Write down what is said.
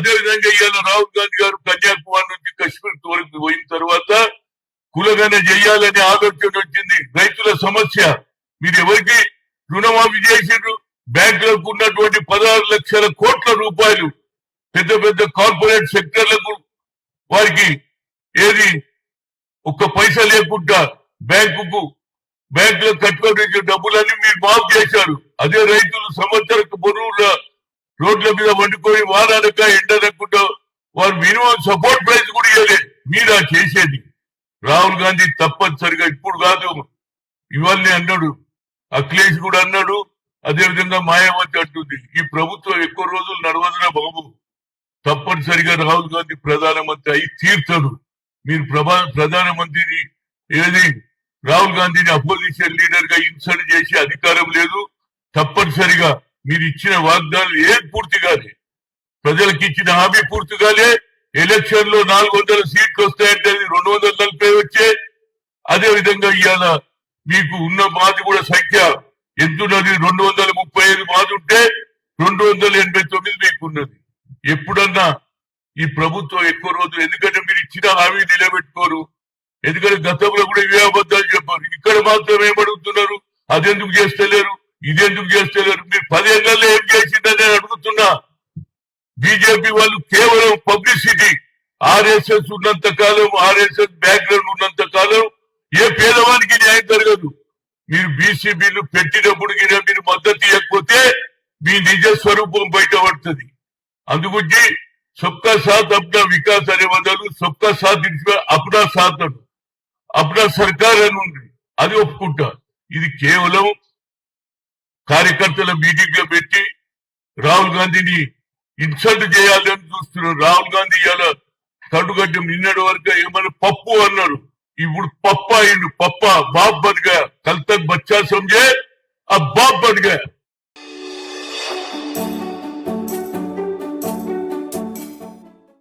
అదే విధంగా ఇవాళ రాహుల్ గాంధీ గారు కన్యాకుమారి నుంచి కశ్మీర్ వరకు పోయిన తర్వాత కులగన చేయాలనే ఆలోచన వచ్చింది. రైతుల సమస్య మీరు ఎవరికి రుణమాఫీ చేసిండ్రు? బ్యాంకులకు ఉన్నటువంటి 16 లక్షల కోట్ల రూపాయలు పెద్ద పెద్ద కార్పొరేట్ సెక్టర్లకు వారికి ఏది ఒక్క పైసా లేకుండా బ్యాంకులో కట్టుకోవడానికి డబ్బులన్నీ మీరు మాఫ్ చేశారు. అదే రైతులు సంవత్సరకు బరువుల రోడ్ల మీద వండుకొని వారానక ఎండనకుండా వారు మినిమం సపోర్ట్ ప్రైస్ కూడా ఇవ్వలేదు. మీరా చేసేది? రాహుల్ గాంధీ తప్పనిసరిగా ఇప్పుడు కాదు ఇవన్నీ అన్నాడు, అఖిలేష్ కూడా అన్నాడు, అదేవిధంగా మాయావతి అంటుంది. ఈ ప్రభుత్వం ఎక్కువ రోజులు నడవదురా బాబు, తప్పనిసరిగా రాహుల్ గాంధీ ప్రధానమంత్రి అయి తీర్చాడు. మీరు ప్రధానమంత్రిని ఏది రాహుల్ గాంధీని అపోజిషన్ లీడర్ గా ఇన్సల్ట్ చేసి అధికారం లేదు. తప్పనిసరిగా మీరు ఇచ్చిన వాగ్దానాలు ఏం పూర్తి కాలే, ప్రజలకు ఇచ్చిన హామీ పూర్తి కాలే. ఎలక్షన్ లో 400 సీట్లు వస్తాయంటే 240 వచ్చే. అదే విధంగా ఇవాళ మీకు ఉన్న మాది కూడా సంఖ్య ఎంతున్నది? 235 మాది ఉంటే 289 మీకున్నది. ఎప్పుడన్నా ఈ ప్రభుత్వం ఎక్కువ రోజులు, ఎందుకంటే మీరు ఇచ్చిన హామీ నిలబెట్టుకోరు. ఎందుకంటే గతంలో కూడా ఇవే అబద్ధాలు చెప్పారు. ఇక్కడ మాత్రం ఏమడుగుతున్నారు? అదెందుకు చేస్తలేరు, ఇదెందుకు చేస్తలేరు? మీరు 10 ఏళ్లలో ఏం చేసిందని అడుగుతున్నా. బీజేపీ వాళ్ళు కేవలం పబ్లిసిటీ, ఆర్ఎస్ఎస్ ఉన్నంత కాలం, ఆర్ఎస్ఎస్ బ్యాక్గ్రౌండ్ ఉన్నంత కాలం ఏ పేదవానికి న్యాయం జరగదు. మీరు బీసీ బిల్లు పెట్టినప్పుడు మీరు మద్దతు ఇవ్వకపోతే మీ నిజ స్వరూపం బయటపడుతుంది. అందుగురించి సబ్కా సాత్ అప్నా వికాస్ అనే బదులు సబ్కా సాత్ అప్నా సాత్ అను, అప్నా సర్కార్ అని ఉంది, అది ఒప్పుకుంటా. ఇది కేవలం కార్యకర్తల మీటింగ్ లో పెట్టి రాహుల్ గాంధీని ఇన్సల్ట్ చేయాలని చూస్తున్నారు. రాహుల్ గాంధీ ఇలా కడుగడ్డం నిన్నటి వరకు ఏమన్నా పప్పు అన్నారు, ఇప్పుడు పప్ప అయిండు. పప్ప బాప్ బన్ గయా, కల్ తక్ బచ్చా సమझे अब बाप बन गया।